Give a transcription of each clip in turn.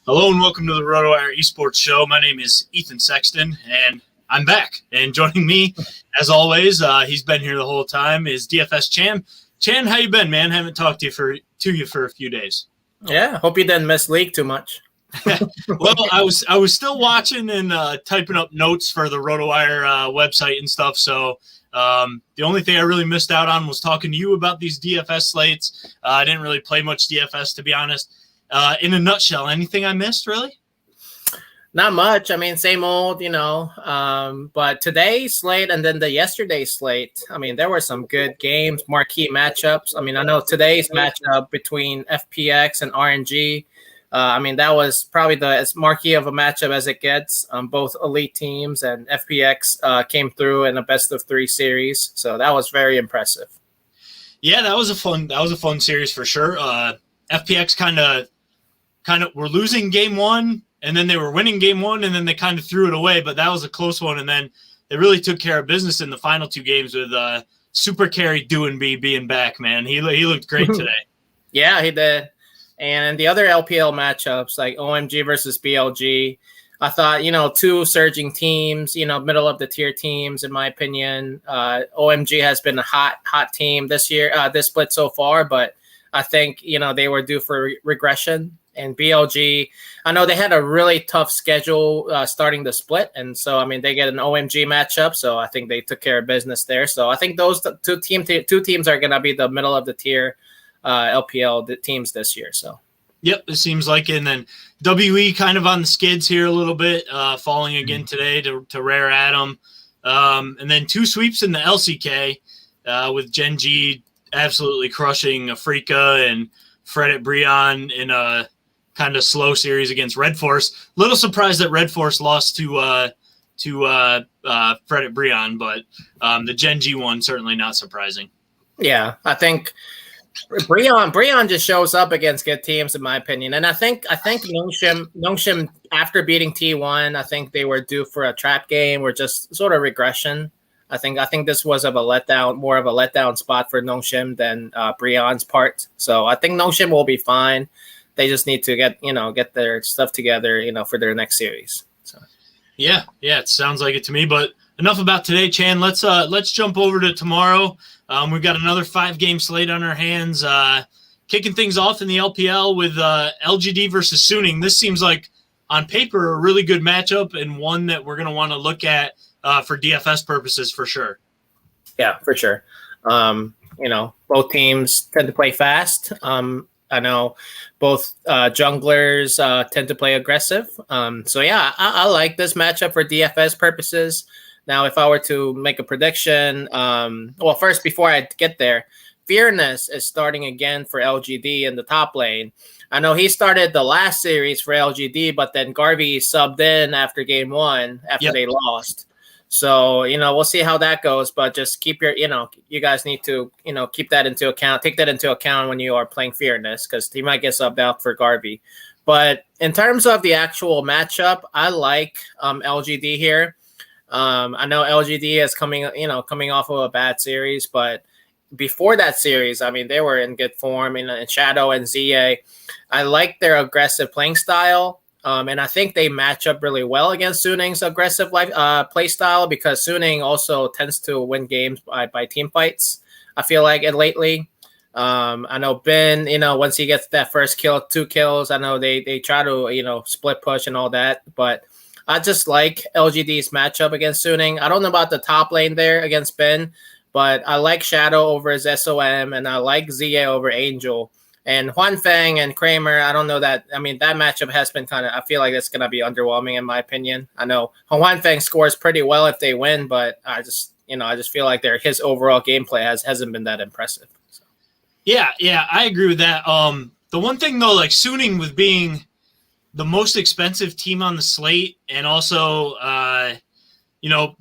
Hello and welcome to the RotoWire Esports Show. My name is Ethan Sexton, and I'm back. And joining me, as always, he's been here the whole time, is DFS Chan. Chan, how you been, man? Haven't talked to you for a few days. Yeah, hope you didn't miss League too much. Well, I was still watching and typing up notes for the RotoWire website and stuff. So the only thing I really missed out on was talking to you about these DFS slates. I didn't really play much DFS, to be honest. In a nutshell, anything I missed, really? Not much. I mean, same old, but today's slate and then the yesterday slate, I mean, there were some good games, marquee matchups. I mean, I know today's matchup between FPX and RNG, that was probably as marquee of a matchup as it gets. Both elite teams, and FPX came through in a best-of-3 series, so that was very impressive. Yeah, that was a fun series for sure. FPX kind of were losing game one, and then they were winning game one, and then they kind of threw it away. But that was a close one, and then they really took care of business in the final two games with Super Carry Doinby being back. Man, he looked great today. Yeah, he did. And the other LPL matchups like OMG versus BLG, I thought, two surging teams, middle of the tier teams, in my opinion. OMG has been a hot team this year, this split so far, but I think, they were due for regression. And BLG, I know they had a really tough schedule starting the split. And so, they get an OMG matchup. So I think they took care of business there. So I think those two teams are going to be the middle of the tier LPL teams this year. So. Yep, it seems like it. And then WE kind of on the skids here a little bit, falling again today to Rare Adam. And then two sweeps in the LCK with Gen G absolutely crushing Afrika and Fredit Brion in a kind of slow series against Red Force. Little surprised that Red Force lost to Fredit Brion, but the Gen G one certainly not surprising. Yeah, I think Brion just shows up against good teams, in my opinion. And I think Nongshim, after beating T1, I think they were due for a trap game or just sort of regression. I think this was more of a letdown spot for Nongshim than Brion's part. So I think Nongshim will be fine. They just need to get their stuff together, for their next series. So. Yeah, it sounds like it to me. But enough about today, Chan. Let's jump over to tomorrow. We've got another 5-game slate on our hands. Kicking things off in the LPL with LGD versus Suning. This seems like, on paper, a really good matchup and one that we're going to want to look at for DFS purposes for sure. Yeah, for sure. Both teams tend to play fast. I know both junglers tend to play aggressive. I like this matchup for DFS purposes. Now, if I were to make a prediction, first, before I get there, Fearness is starting again for LGD in the top lane. I know he started the last series for LGD, but then Garvey subbed in after game one after they lost. So, we'll see how that goes, but just keep you guys need to, keep that into account, take that into account when you are playing Fearness, because he might get subbed out for Garvey. But in terms of the actual matchup, I like LGD here. I know LGD is coming off of a bad series, but before that series, they were in good form in Shadow and ZA. I like their aggressive playing style. And I think they match up really well against Suning's aggressive play style, because Suning also tends to win games by team fights, I feel like, it lately. I know Ben, once he gets that first kill, 2 kills, I know they try to, split push and all that. But I just like LGD's matchup against Suning. I don't know about the top lane there against Ben, but I like Shadow over his SOM, and I like ZA over Angel. And Huanfeng and Kramer, I don't know that. That matchup has been I feel like it's going to be underwhelming in my opinion. I know Huanfeng scores pretty well if they win, but I just feel like his overall gameplay hasn't been that impressive. So. Yeah, I agree with that. The one thing though, like Suning with being the most expensive team on the slate, and also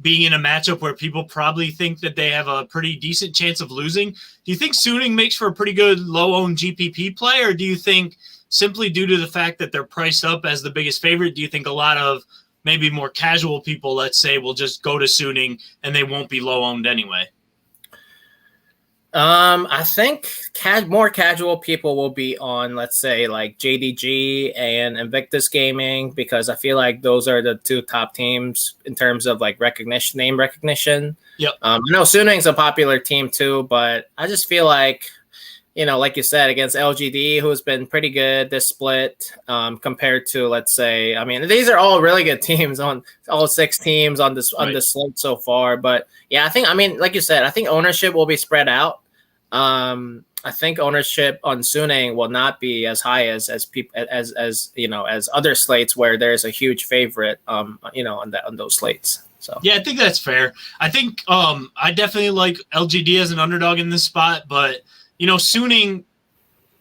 being in a matchup where people probably think that they have a pretty decent chance of losing. Do you think Suning makes for a pretty good low-owned GPP play, or do you think simply due to the fact that they're priced up as the biggest favorite, do you think a lot of maybe more casual people, let's say, will just go to Suning and they won't be low-owned anyway? I think more casual people will be on, let's say, like JDG and Invictus Gaming, because I feel like those are the two top teams in terms of like name recognition. Yep. I know Suning's a popular team too, but I just feel like, like you said, against LGD, who's been pretty good this split, compared to, let's say, I mean, these are all really good teams on all 6 teams on this slate so far. But yeah, I mean, like you said, I think ownership will be spread out. I think ownership on Suning will not be as high as other slates where there's a huge favorite, on those slates. So yeah, I think that's fair. I think I definitely like LGD as an underdog in this spot, but Suning,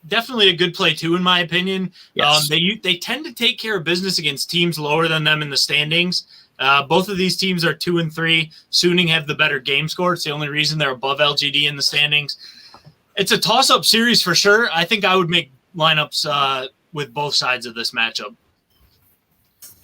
definitely a good play too, in my opinion. Yes. They tend to take care of business against teams lower than them in the standings. Both of these teams are 2-3. Suning have the better game score. It's the only reason they're above LGD in the standings. It's a toss-up series for sure. I think I would make lineups with both sides of this matchup.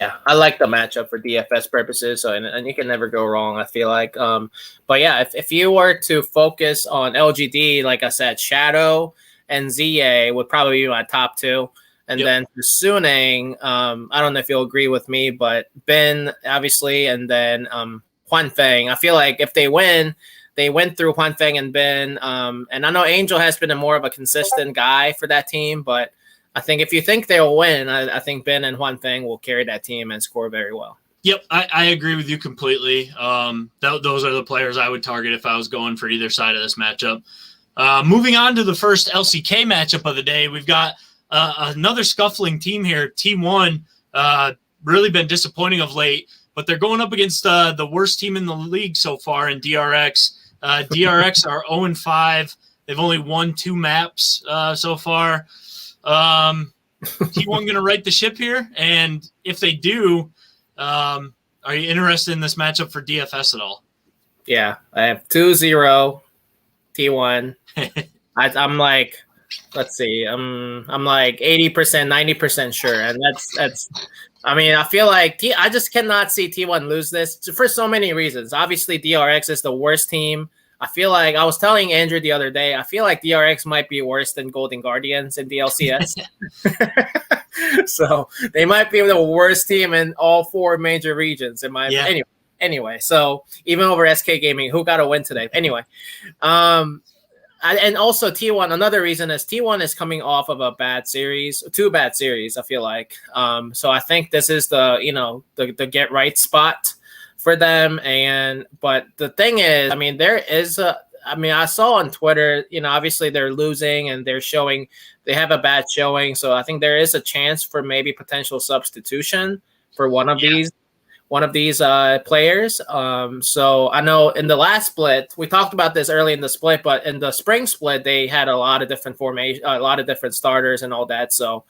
Yeah, I like the matchup for DFS purposes, and you can never go wrong, I feel like. But yeah, if you were to focus on LGD, like I said, Shadow and ZA would probably be my top 2. And then for Suning, I don't know if you'll agree with me, but Ben, obviously, and then Huanfeng. I feel like if they win, they went through Huanfeng and Ben. And I know Angel has been more of a consistent guy for that team, but I think if you think they'll win, I think Ben and Huanfeng will carry that team and score very well. Yep, I agree with you completely. Those are the players I would target if I was going for either side of this matchup. Moving on to the first LCK matchup of the day, we've got another scuffling team here. T1 really been disappointing of late, but they're going up against the worst team in the league so far in DRX. DRX are 0-5. They've only won 2 maps so far. T1 going to right the ship here? And if they do, are you interested in this matchup for DFS at all? Yeah, I have 2-0 T1. I'm like, let's see, I'm like 80%, 90% sure, and that's. I mean, I feel like I just cannot see T1 lose this for so many reasons. Obviously, DRX is the worst team. I feel like I was telling Andrew the other day, I feel like DRX might be worse than Golden Guardians in the LCS. So they might be the worst team in all 4 major regions. Anyway, so even over SK Gaming, who got a win today? Anyway, and also T1, another reason is T1 is coming off of a bad series, 2 bad series, I feel like. So I think this is the get right spot for them. But the thing is, I mean, I saw on Twitter, obviously they're losing and they have a bad showing. So I think there is a chance for maybe potential substitution for one of these players. So I know in the last split, we talked about this early in the split, but in the spring split, they had a lot of different formation, a lot of different starters and all that. So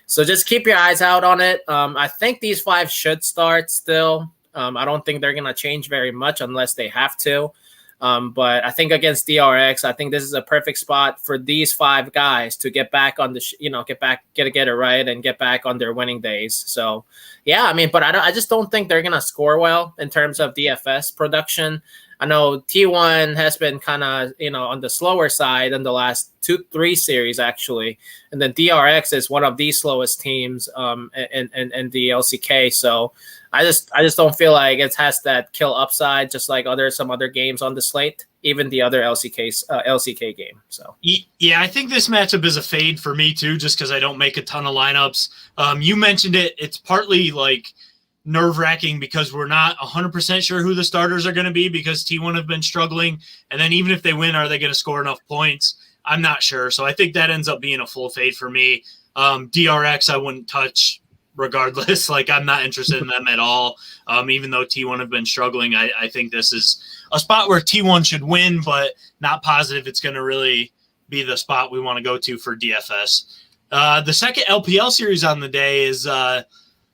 just keep your eyes out on it. I think these 5 should start still. I don't think they're going to change very much unless they have to. But I think against DRX, I think this is a perfect spot for these 5 guys to get back on get it right and get back on their winning days. So, yeah, I mean, but I just don't think they're going to score well in terms of DFS production. I know T1 has been kind of, on the slower side in the last 2-3 series, actually. And then DRX is one of the slowest teams in the LCK. So I just don't feel like it has that kill upside, just like some other games on the slate, even the other LCK game. So yeah, I think this matchup is a fade for me too, just because I don't make a ton of lineups. You mentioned it; it's partly like nerve-wracking because we're not 100% sure who the starters are going to be because T1 have been struggling, and then even if they win, are they going to score enough points? I'm not sure, so I think that ends up being a full fade for me. DRX, I wouldn't touch. Regardless, like I'm not interested in them at all. Even though T1 have been struggling, I think this is a spot where T1 should win, but not positive it's going to really be the spot we want to go to for DFS. The second LPL series on the day is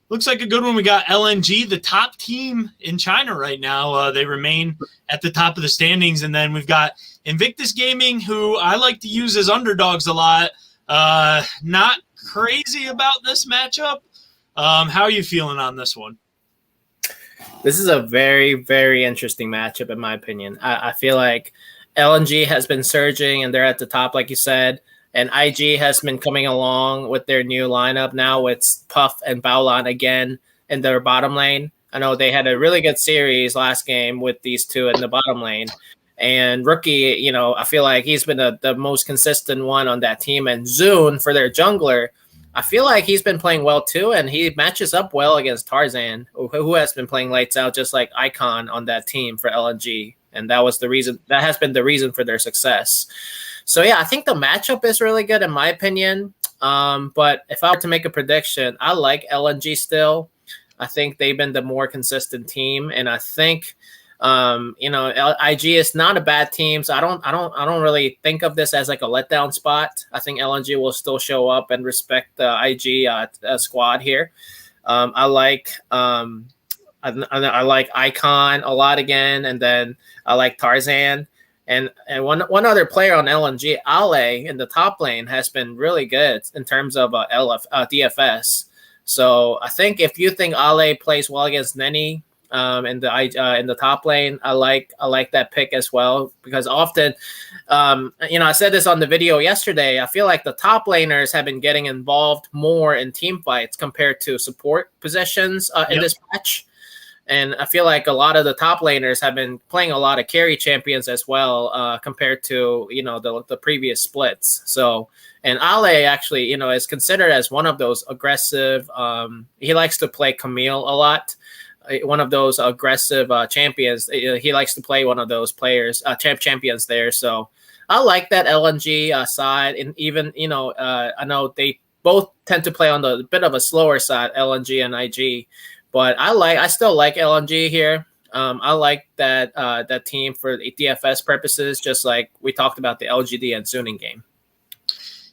looks like a good one. We got LNG, the top team in China right now. They remain at the top of the standings, and then we've got Invictus Gaming, who I like to use as underdogs a lot. Not crazy about this matchup. How are you feeling on this one? This is a very, very interesting matchup, in my opinion. I feel like LNG has been surging, and they're at the top, like you said. And IG has been coming along with their new lineup now with Puff and Baolan again in their bottom lane. I know they had a really good series last game with these two in the bottom lane. And Rookie, I feel like he's been the most consistent one on that team. And Zune, for their jungler, I feel like he's been playing well too. And he matches up well against Tarzan, who has been playing lights out just like Icon on that team for LNG. And that has been the reason for their success. So yeah, I think the matchup is really good in my opinion. But if I were to make a prediction, I like LNG still. I think they've been the more consistent team, and I think IG is not a bad team. So I don't really think of this as like a letdown spot. I think LNG will still show up and respect the IG squad here. I like Icon a lot again, and then I like Tarzan. And one other player on LNG, Ale in the top lane, has been really good in terms of DFS. So I think if you think Ale plays well against Nenny in the top lane, I like that pick as well, because often, I said this on the video yesterday, I feel like the top laners have been getting involved more in team fights compared to support positions in this match. And I feel like a lot of the top laners have been playing a lot of carry champions as well, compared to, the previous splits. So, and Ale actually, is considered as one of those aggressive, he likes to play Camille a lot. One of those aggressive champions. He likes to play one of those players, champions there. So I like that LNG side. And even, I know they both tend to play on the bit of a slower side, LNG and IG. But I still like LNG here. I like that team for DFS purposes, just like we talked about the LGD and Suning game.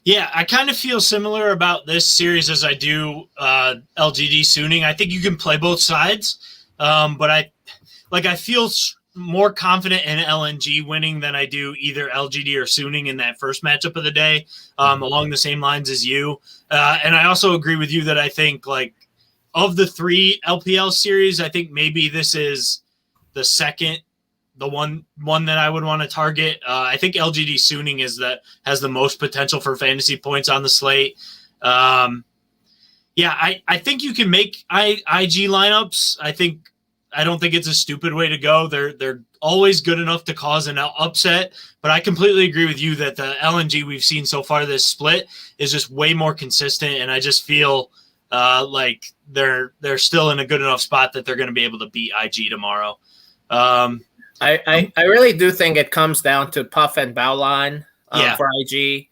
Yeah, I kind of feel similar about this series as I do LGD Suning. I think you can play both sides, but I feel more confident in LNG winning than I do either LGD or Suning in that first matchup of the day, along the same lines as you. And I also agree with you that I think of the 3 LPL series, I think maybe this is the one that I would want to target. I think LGD Suning has the most potential for fantasy points on the slate. I think you can make IG lineups. I don't think it's a stupid way to go. They're always good enough to cause an upset, but I completely agree with you that the LNG we've seen so far this split is just way more consistent, and I just feel like they're still in a good enough spot that they're going to be able to beat IG tomorrow. I really do think it comes down to Puff and Baolan for IG.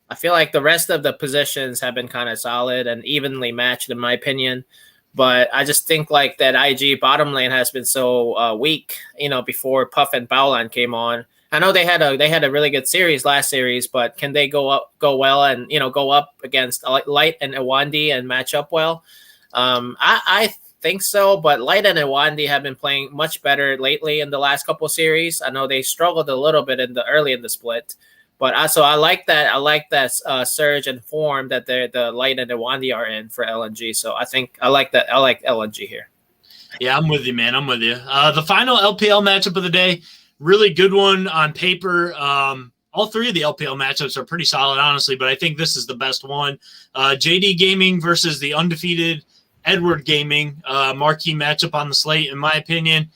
I feel like the rest of the positions have been kind of solid and evenly matched in my opinion. But I just think like that IG bottom lane has been so weak, before Puff and Baolan came on. I know they had a really good series last series, but can they go well and go up against Light and Iwandi and match up well? I think so, but Light and Iwandi have been playing much better lately in the last couple of series. I know they struggled a little bit early in the split, but I like that. I like that surge and form that the Light and Iwandi are in for LNG. So I think I like that. I like LNG here. Yeah, I'm with you, man. I'm with you. The final LPL matchup of the day. Really good one on paper. All 3 of the LPL matchups are pretty solid, honestly, but I think this is the best one. JD Gaming versus the undefeated Edward Gaming, marquee matchup on the slate, in my opinion.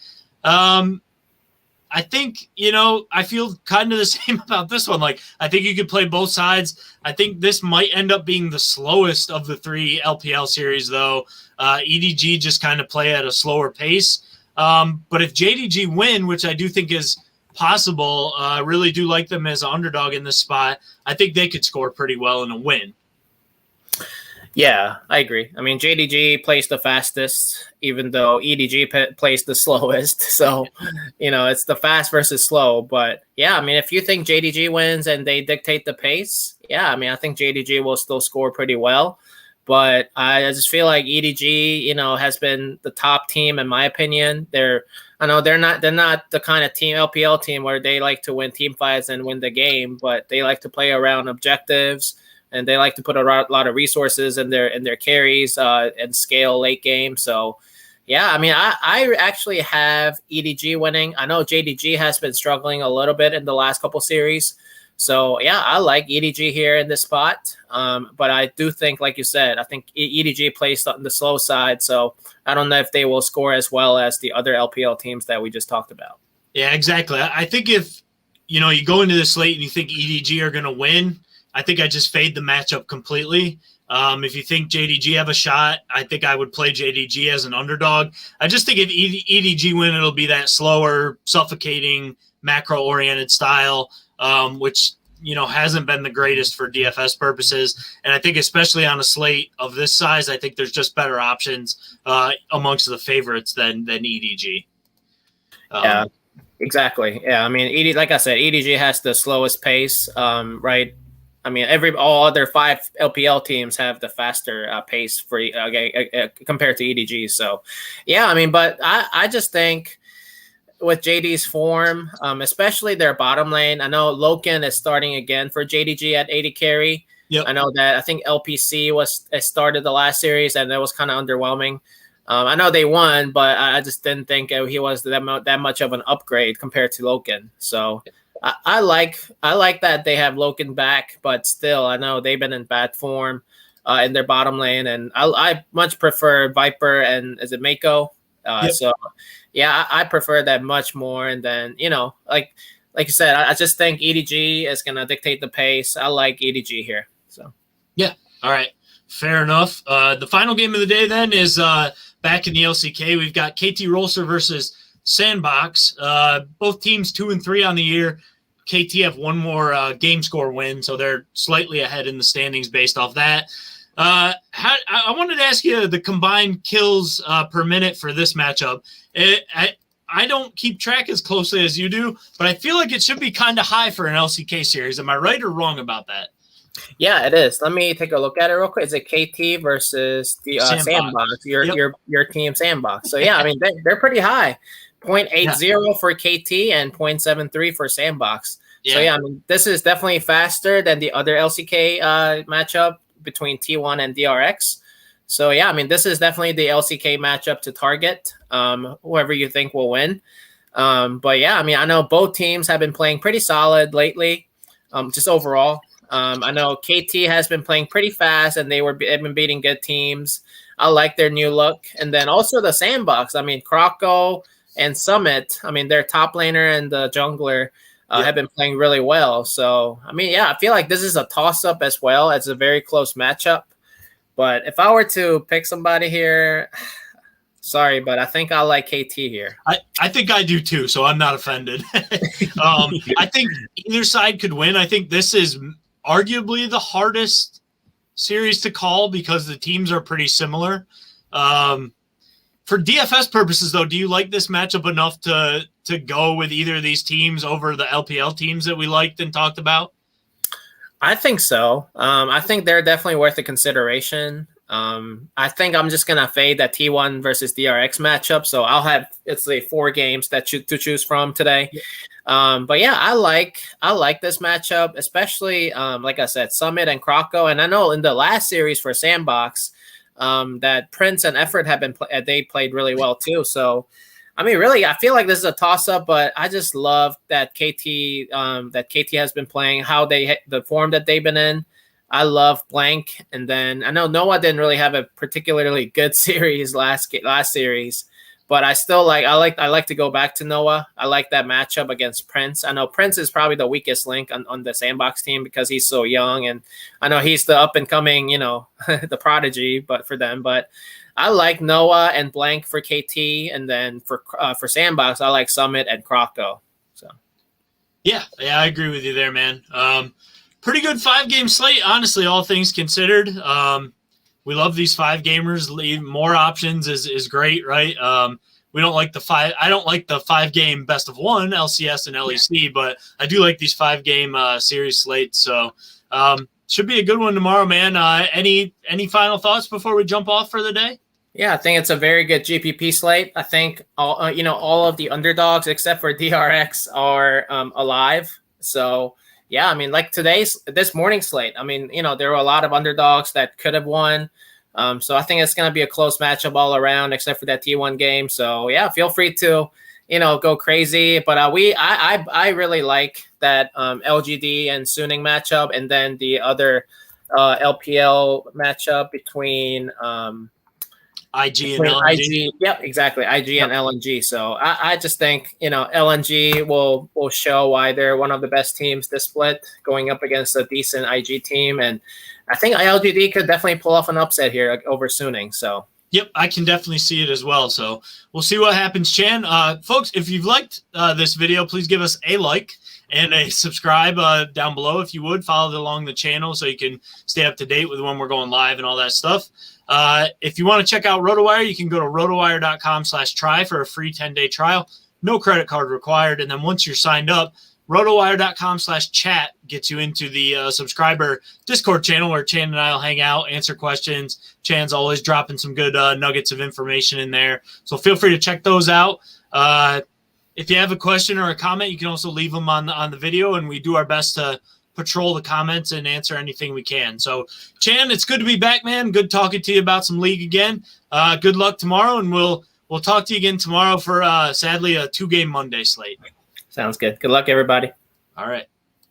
I think, I feel kind of the same about this one. I think you could play both sides. I think this might end up being the slowest of the 3 LPL series, though. EDG just kind of play at a slower pace. But if JDG win, which I do think is possible, I really do like them as an underdog in this spot. I think they could score pretty well in a win. Yeah, I agree. I mean, JDG plays the fastest, even though EDG plays the slowest. So, it's the fast versus slow. But yeah, I mean, if you think JDG wins and they dictate the pace, yeah, I mean, I think JDG will still score pretty well. But I just feel like EDG, has been the top team in my opinion. They're not the kind of LPL team where they like to win team fights and win the game, but they like to play around objectives and they like to put a lot of resources in their carries and scale late game. So, Yeah, I mean, I actually have EDG winning. I know JDG has been struggling a little bit in the last couple series. So, yeah, I like EDG here in this spot. But I do think, like you said, I think EDG plays on the slow side. So I don't know if they will score as well as the other LPL teams that we just talked about. Yeah, exactly. I think if you go into the slate and you think EDG are going to win, I think I just fade the matchup completely. If you think JDG have a shot, I think I would play JDG as an underdog. I just think if EDG win, it'll be that slower, suffocating, macro-oriented style, which hasn't been the greatest for DFS purposes. And I think especially on a slate of this size, I think there's just better options amongst the favorites than EDG. Yeah, exactly. Yeah, I mean, like I said, EDG has the slowest pace, right? I mean, all other 5 LPL teams have the faster pace for compared to EDG. So, yeah, I mean, but I just think with JD's form, especially their bottom lane, I know Loken is starting again for JDG at 80 carry. Yep. I know that I think LPC started the last series and that was kind of underwhelming. I know they won, but I just didn't think he was that much of an upgrade compared to Loken. So I like that they have Loken back, but still, I know they've been in bad form in their bottom lane, and I much prefer Viper and is it Mako? Yep. So yeah, I prefer that much more. And then like you said, I just think EDG is gonna dictate the pace. I like EDG here. So yeah, all right, fair enough. The final game of the day then is back in the LCK. We've got KT Rolster versus Sandbox. Both teams 2-3 on the year. KT have one more game score win, so they're slightly ahead in the standings based off that. I wanted to ask you the combined kills per minute for this matchup. I don't keep track as closely as you do, but I feel like it should be kind of high for an LCK series. Am I right or wrong about that? Yeah, it is. Let me take a look at it real quick. Is it KT versus the Sandbox? Your team Sandbox. So yeah, I mean they're pretty high. 0.80 for KT and 0.73 for Sandbox. Yeah. So yeah, I mean this is definitely faster than the other LCK matchup between T1 and DRX. So yeah, I mean this is definitely the LCK matchup to target. Whoever you think will win. But yeah, I mean I know both teams have been playing pretty solid lately. Just overall. I know KT has been playing pretty fast, and they've been beating good teams. I like their new look, and then also the Sandbox. I mean, Kroko and Summit. I mean, their top laner and the jungler have been playing really well. So, I mean, yeah, I feel like this is a toss-up as well. It's a very close matchup. But if I were to pick somebody here, sorry, but I think I like KT here. I think I do too, so I'm not offended. I think either side could win. I think this is arguably the hardest series to call because the teams are pretty similar. For DFS purposes, though, do you like this matchup enough to go with either of these teams over the LPL teams that we liked and talked about? I think so. I think they're definitely worth a consideration. I think I'm just gonna fade that T1 versus DRX matchup. So I'll have 4 games to choose from today. But yeah, I like this matchup, especially like I said, Summit and Kroko. And I know in the last series for Sandbox, that Prince and Effort have been they played really well too. So I mean, really, I feel like this is a toss-up, but I just love that KT has been playing, the form that they've been in. I love Blank, and then I know Noah didn't really have a particularly good series last series, but I like to go back to Noah. I like that matchup against Prince. I know Prince is probably the weakest link on the Sandbox team because he's so young, and I know he's the up and coming, the prodigy, but for them, but I like Noah and Blank for KT, and then for Sandbox, I like Summit and Kroko. So, yeah, I agree with you there, man. Pretty good 5-game slate, honestly, all things considered. We love these 5-gamers. More options is great, right? We don't like I don't like the 5-game best of 1, LCS and LEC, but I do like these 5-game series slates. So should be a good one tomorrow, man. Any final thoughts before we jump off for the day? Yeah, I think it's a very good GPP slate. I think all of the underdogs except for DRX are alive. So yeah, I mean, like this morning slate. I mean, there were a lot of underdogs that could have won. So I think it's going to be a close matchup all around, except for that T1 game. So yeah, feel free to, go crazy. But I really like that LGD and Suning matchup, and then the other LPL matchup between IG and LNG. Yep, exactly. IG and LNG. So I just think, LNG will show why they're one of the best teams this split, going up against a decent IG team. And I think LGD could definitely pull off an upset here over Suning. So yep, I can definitely see it as well. So we'll see what happens, Chan. Folks, if you've liked this video, please give us a like and a subscribe down below if you would. Follow along the channel so you can stay up to date with when we're going live and all that stuff. If you want to check out RotoWire, you can go to rotowire.com/try for a free 10-day trial. No credit card required. And then once you're signed up, rotowire.com/chat gets you into the subscriber Discord channel where Chan and I will hang out, answer questions. Chan's always dropping some good nuggets of information in there. So feel free to check those out. If you have a question or a comment, you can also leave them on the video, and we do our best to patrol the comments and answer anything we can. So, Chan, it's good to be back, man. Good talking to you about some league again. Good luck tomorrow, and we'll talk to you again tomorrow for sadly a 2-game Monday slate. Sounds good. Good luck, everybody. All right.